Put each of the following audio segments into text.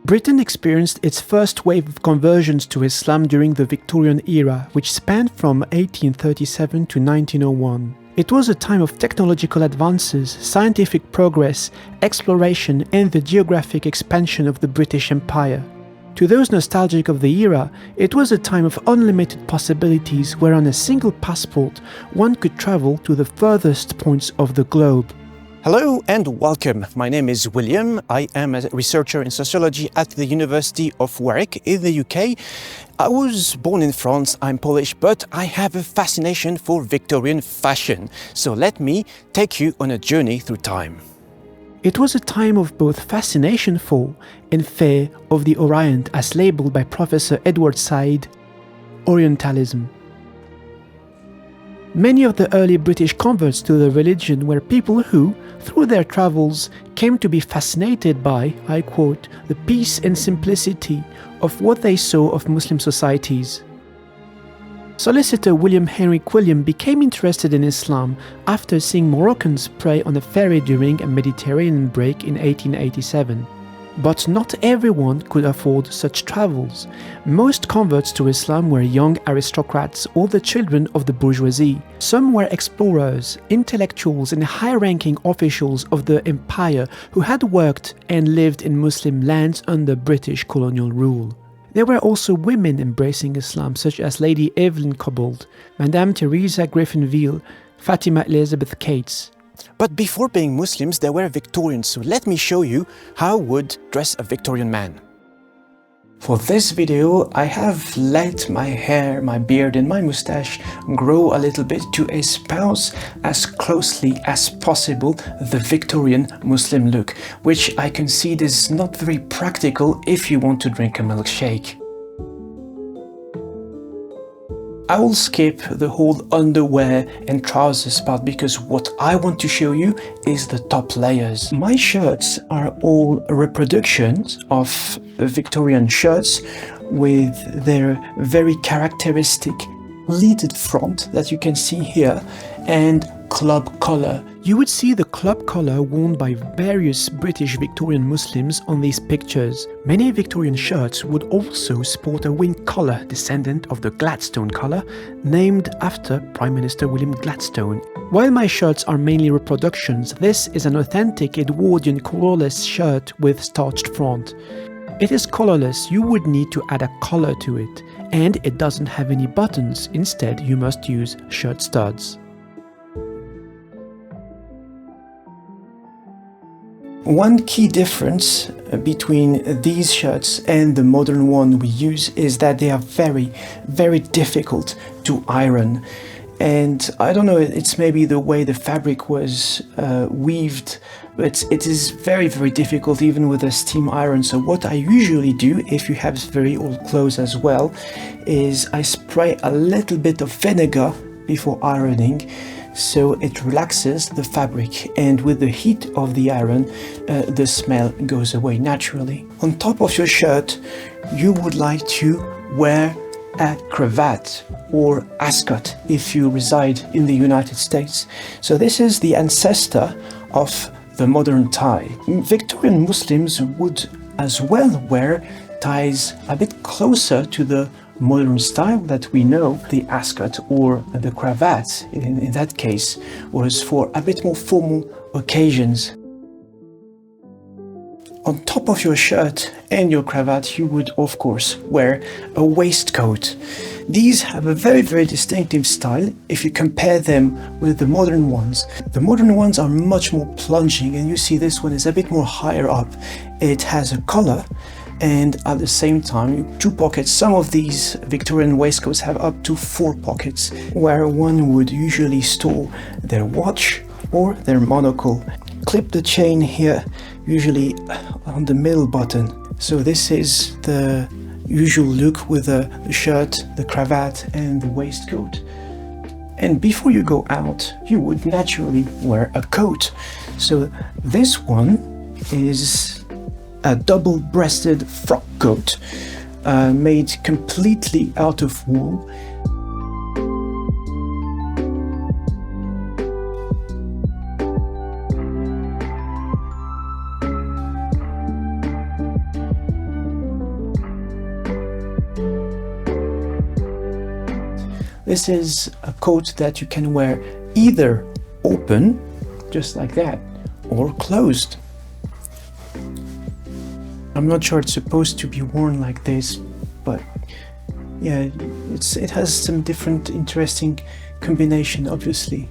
Britain experienced its first wave of conversions to Islam during the Victorian era, which spanned from 1837 to 1901. It was a time of technological advances, scientific progress, exploration, and the geographic expansion of the British Empire. To those nostalgic of the era, it was a time of unlimited possibilities where on a single passport one could travel to the furthest points of the globe. Hello and welcome. My name is William. I am a researcher in sociology at the University of Warwick in the UK. I was born in France, I'm Polish, but I have a fascination for Victorian fashion. So let me take you on a journey through time. It was a time of both fascination for and fear of the Orient, as labelled by Professor Edward Said, Orientalism. Many of the early British converts to the religion were people who, through their travels, came to be fascinated by, I quote, the peace and simplicity of what they saw of Muslim societies. Solicitor William Henry Quilliam became interested in Islam after seeing Moroccans pray on a ferry during a Mediterranean break in 1887. But not everyone could afford such travels. Most converts to Islam were young aristocrats or the children of the bourgeoisie. Some were explorers, intellectuals and high-ranking officials of the empire who had worked and lived in Muslim lands under British colonial rule. There were also women embracing Islam, such as Lady Evelyn Cobbold, Madame Teresa Griffinville, Fatima Elizabeth Cates. But before being Muslims, there were Victorians, so let me show you how would dress a Victorian man. For this video, I have let my hair, my beard and my moustache grow a little bit to espouse as closely as possible the Victorian Muslim look, which I concede is not very practical if you want to drink a milkshake. I will skip the whole underwear and trousers part because what I want to show you is the top layers. My shirts are all reproductions of Victorian shirts with their very characteristic pleated front that you can see here and club collar. You would see the club collar worn by various British Victorian Muslims on these pictures. Many Victorian shirts would also sport a winged collar, descendant of the Gladstone collar, named after Prime Minister William Gladstone. While my shirts are mainly reproductions, this is an authentic Edwardian collarless shirt with starched front. It is collarless, you would need to add a collar to it, and it doesn't have any buttons. Instead, you must use shirt studs. One key difference between these shirts and the modern one we use is that they are very, very difficult to iron. And I don't know, it's maybe the way the fabric was weaved, but it is very, very difficult even with a steam iron. So what I usually do, if you have very old clothes as well, is I spray a little bit of vinegar before ironing, so it relaxes the fabric, and with the heat of the iron, the smell goes away naturally. On top of your shirt, you would like to wear a cravat or ascot if you reside in the United States. So this is the ancestor of the modern tie. Victorian Muslims would as well wear ties a bit closer to the modern style that we know. The ascot or the cravat in that case was for a bit more formal occasions. On top of your shirt and your cravat, you would of course wear a waistcoat. These have a very, very distinctive style if you compare them with the modern ones. The modern ones are much more plunging, and you see this one is a bit more higher up. It has a collar and at the same time 2 pockets. Some of these Victorian waistcoats have up to 4 pockets, where one would usually store their watch or their monocle. Clip the chain here, usually on the middle button. So this is the usual look with the shirt, the cravat and the waistcoat. And before you go out, you would naturally wear a coat. So this one is a double-breasted frock coat made completely out of wool. This is a coat that you can wear either open, just like that, or closed. I'm not sure it's supposed to be worn like this, but yeah, it has some different interesting combination, obviously.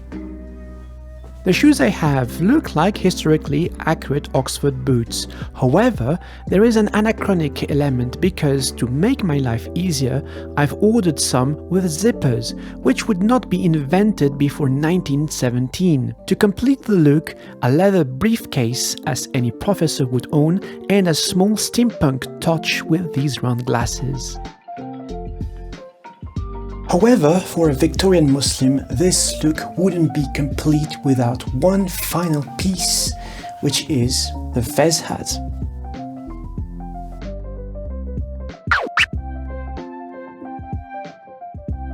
The shoes I have look like historically accurate Oxford boots. However, there is an anachronic element because to make my life easier, I've ordered some with zippers, which would not be invented before 1917. To complete the look, a leather briefcase, as any professor would own, and a small steampunk touch with these round glasses. However, for a Victorian Muslim, this look wouldn't be complete without one final piece, which is the fez hat.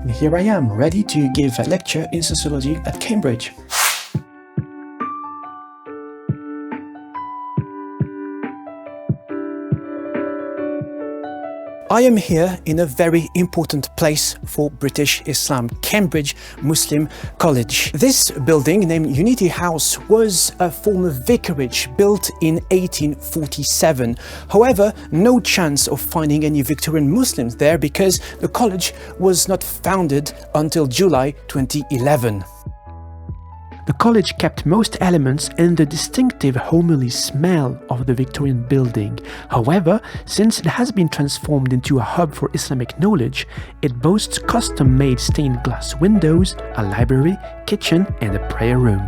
And here I am, ready to give a lecture in sociology at Cambridge. I am here in a very important place for British Islam, Cambridge Muslim College. This building, named Unity House, was a former vicarage built in 1847. However, no chance of finding any Victorian Muslims there because the college was not founded until July 2011. The college kept most elements and the distinctive homely smell of the Victorian building. However, since it has been transformed into a hub for Islamic knowledge, it boasts custom-made stained glass windows, a library, kitchen and a prayer room.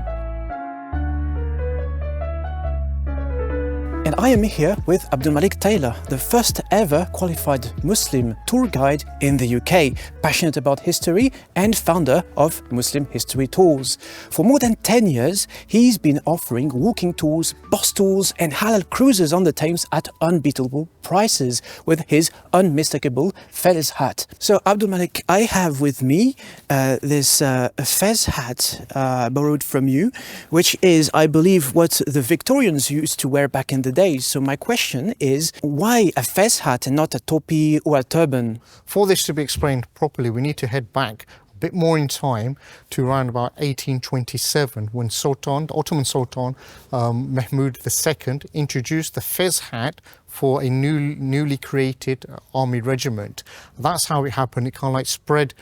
And I am here with Abdul Malik Taylor, the first ever qualified Muslim tour guide in the UK, passionate about history and founder of Muslim History Tours. For more than 10 years, he's been offering walking tours, bus tours and halal cruises on the Thames at unbeatable prices with his unmistakable fez hat. So Abdul Malik, I have with me this fez hat borrowed from you, which is, I believe, what the Victorians used to wear back in the day. So my question is, why a fez hat and not a topi or a turban? For this to be explained properly, we need to head back a bit more in time to around about 1827 when the Ottoman Sultan Mehmud II introduced the fez hat for a newly created army regiment. That's how it happened. It kind of like spread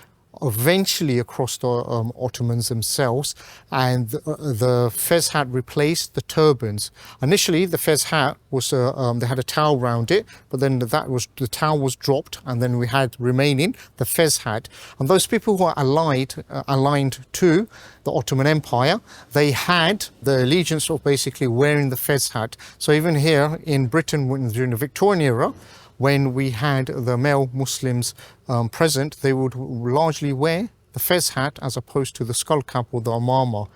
eventually across the Ottomans themselves, and the fez hat replaced the turbans. Initially, the fez hat was they had a towel around it, but then the towel was dropped, and then we had remaining the fez hat. And those people who are aligned to the Ottoman Empire, they had the allegiance of basically wearing the fez hat. So even here in Britain, during the Victorian era, when we had the male Muslims present, they would largely wear the fez hat as opposed to the skull cap or the amama.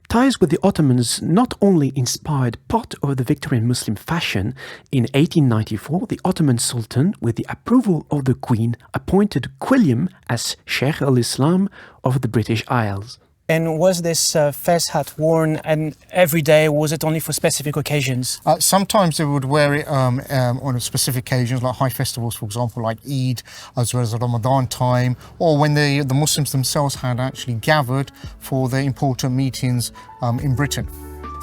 Ties with the Ottomans not only inspired part of the Victorian Muslim fashion. In 1894, the Ottoman Sultan, with the approval of the Queen, appointed Quilliam as Sheikh al-Islam of the British Isles. And was this fez hat worn and every day, or was it only for specific occasions? Sometimes they would wear it on specific occasions, like high festivals, for example, like Eid, as well as the Ramadan time, or when the Muslims themselves had actually gathered for their important meetings in Britain.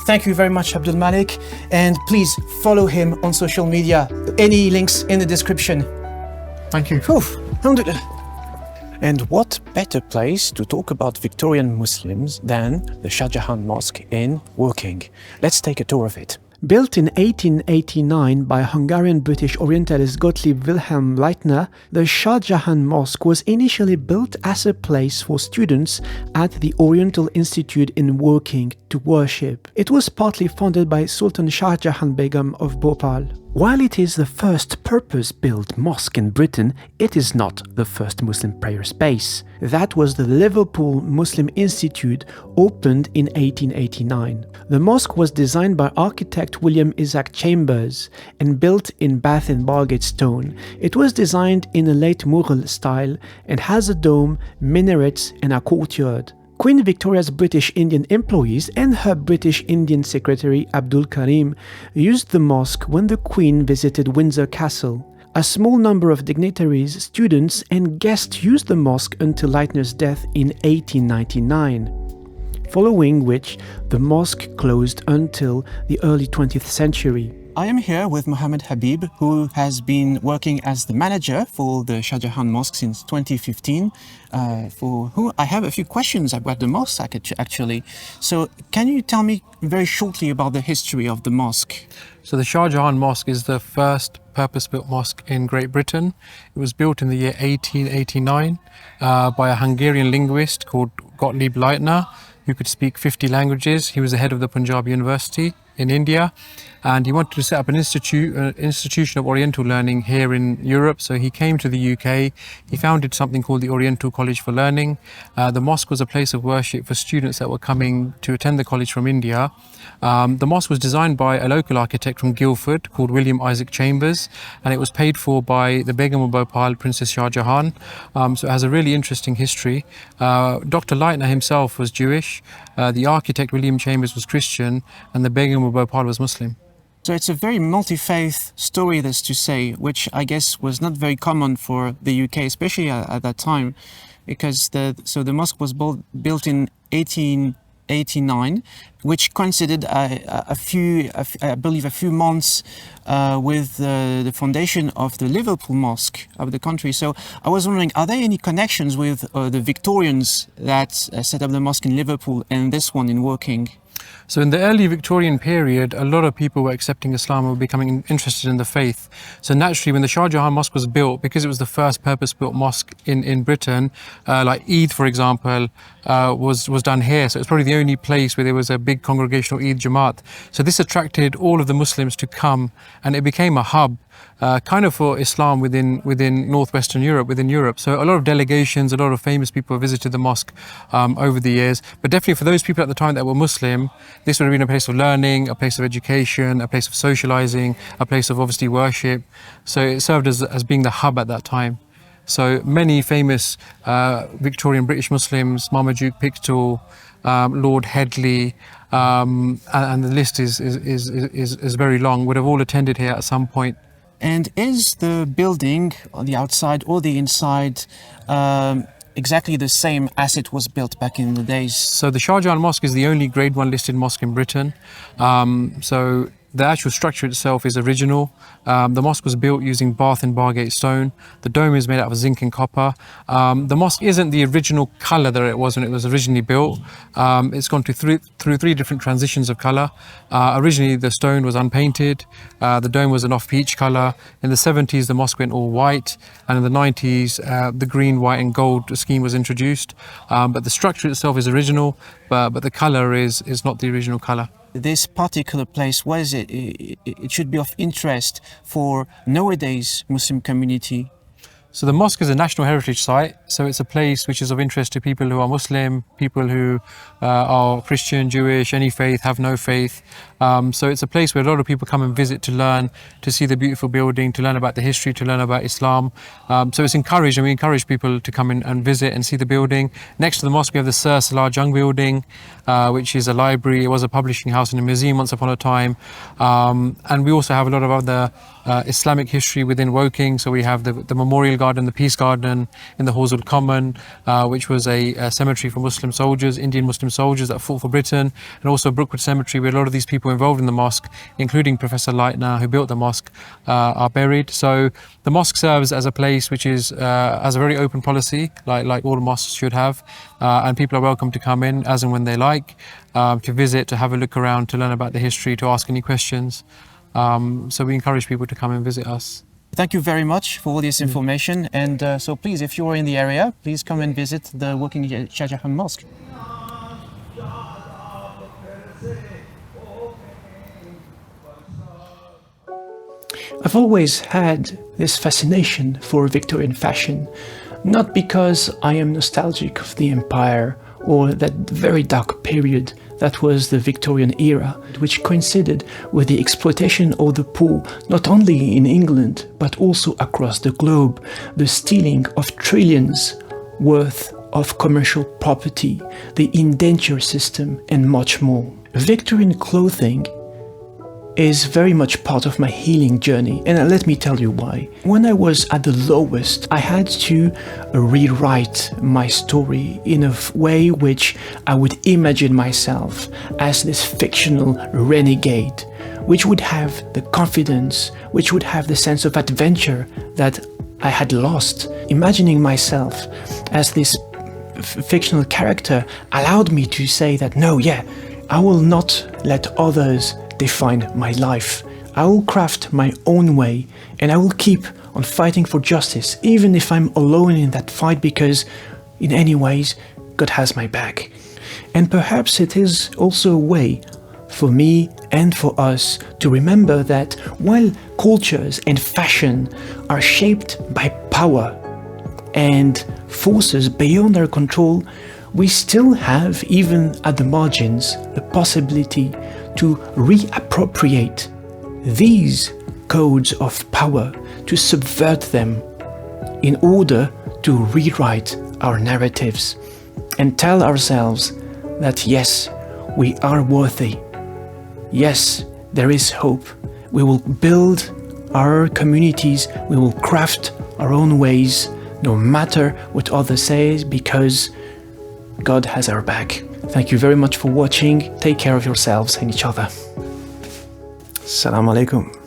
Thank you very much, Abdul Malik, and please follow him on social media. Any links in the description. Thank you. Alhamdulillah. And what better place to talk about Victorian Muslims than the Shah Jahan Mosque in Woking? Let's take a tour of it. Built in 1889 by Hungarian-British Orientalist Gottlieb Wilhelm Leitner, the Shah Jahan Mosque was initially built as a place for students at the Oriental Institute in Woking to worship. It was partly funded by Sultan Shah Jahan Begum of Bhopal. While it is the first purpose-built mosque in Britain, it is not the first Muslim prayer space. That was the Liverpool Muslim Institute, opened in 1889. The mosque was designed by architect William Isaac Chambers and built in Bath and Bargate stone. It was designed in a late Mughal style and has a dome, minarets and a courtyard. Queen Victoria's British Indian employees and her British Indian secretary Abdul Karim used the mosque when the Queen visited Windsor Castle. A small number of dignitaries, students, and guests used the mosque until Leitner's death in 1899, following which the mosque closed until the early 20th century. I am here with Mohammed Habib, who has been working as the manager for the Shah Jahan Mosque since 2015, for who I have a few questions about the mosque actually. So can you tell me very shortly about the history of the mosque? So the Shah Jahan Mosque is the first purpose-built mosque in Great Britain. It was built in the year 1889 by a Hungarian linguist called Gottlieb Leitner, who could speak 50 languages. He was the head of the Punjab University in India, and he wanted to set up an institution of Oriental learning here in Europe. So he came to the UK. He founded something called the Oriental College for Learning. The mosque was a place of worship for students that were coming to attend the college from India. The mosque was designed by a local architect from Guildford called William Isaac Chambers, and it was paid for by the Begum of Bhopal, Princess Shah Jahan. So it has a really interesting history. Dr. Leitner himself was Jewish, the architect William Chambers was Christian, and the Begum of Bhopal was Muslim. So it's a very multi-faith story, that's to say, which I guess was not very common for the UK, especially at that time, because the mosque was built in 1889, which coincided I believe a few months with the foundation of the Liverpool Mosque of the country. So I was wondering, are there any connections with the Victorians that set up the mosque in Liverpool and this one in Woking? So in the early Victorian period, a lot of people were accepting Islam and were becoming interested in the faith. So naturally, when the Shah Jahan Mosque was built, because it was the first purpose-built mosque in Britain, like Eid, for example, was done here. So it's probably the only place where there was a big congregational Eid Jamaat. So this attracted all of the Muslims to come, and it became a hub kind of for Islam within northwestern Europe, within Europe. So a lot of delegations, a lot of famous people visited the mosque over the years. But definitely for those people at the time that were Muslim, this would have been a place of learning, a place of education, a place of socializing, a place of obviously worship. So it served as being the hub at that time. So many famous Victorian British Muslims, Marmaduke Pickthall, Lord Headley, and the list is very long, would have all attended here at some point. And is the building on the outside or the inside exactly the same as it was built back in the days? So the Shah Jahan Mosque is the only Grade 1 listed mosque in Britain. So the actual structure itself is original. The mosque was built using Bath and Bargate stone. The dome is made out of zinc and copper. The mosque isn't the original colour that it was when it was originally built. It's gone through three different transitions of colour. Originally the stone was unpainted. The dome was an off-peach colour. In the 70s the mosque went all white, and in the 90s the green, white and gold scheme was introduced. But the structure itself is original, but the colour is not the original colour. This particular place, what is it? It should be of interest for nowadays Muslim community. So the mosque is a national heritage site, so it's a place which is of interest to people who are Muslim, people who are Christian, Jewish, any faith, have no faith. So it's a place where a lot of people come and visit to learn, to see the beautiful building, to learn about the history, to learn about Islam. So it's encouraged, and we encourage people to come in and visit and see the building. Next to the mosque we have the Sir Salah Jung building, which is a library. It was a publishing house and a museum once upon a time. And we also have a lot of other Islamic history within Woking. So we have the Memorial Garden, the Peace Garden in the Horswood Common, which was a cemetery for Muslim soldiers, Indian Muslim soldiers that fought for Britain, and also Brookwood Cemetery, where a lot of these people involved in the mosque, including Professor Leitner, who built the mosque, are buried. So the mosque serves as a place which is has a very open policy, like all mosques should have, and people are welcome to come in as and when they like, to visit, to have a look around, to learn about the history, to ask any questions. So we encourage people to come and visit us. Thank you very much for all this information, and so please, if you are in the area, please come and visit the Woking Shah Jahan Mosque. I've always had this fascination for Victorian fashion, not because I am nostalgic of the empire or that very dark period that was the Victorian era, which coincided with the exploitation of the poor, not only in England, but also across the globe, the stealing of trillions worth of commercial property, the indenture system, and much more. Victorian clothing is very much part of my healing journey, and let me tell you why. When I was at the lowest, I had to rewrite my story in a way which I would imagine myself as this fictional renegade, which would have the confidence, which would have the sense of adventure that I had lost. Imagining myself as this fictional character allowed me to say that no, I will not let others define my life. I will craft my own way, and I will keep on fighting for justice, even if I'm alone in that fight, because in any ways, God has my back. And perhaps it is also a way for me and for us to remember that while cultures and fashion are shaped by power and forces beyond our control, we still have, even at the margins, the possibility to reappropriate these codes of power, to subvert them in order to rewrite our narratives and tell ourselves that yes, we are worthy. Yes, there is hope. We will build our communities, we will craft our own ways, no matter what others say, because God has our back. Thank you very much for watching. Take care of yourselves and each other. Assalamu alaikum.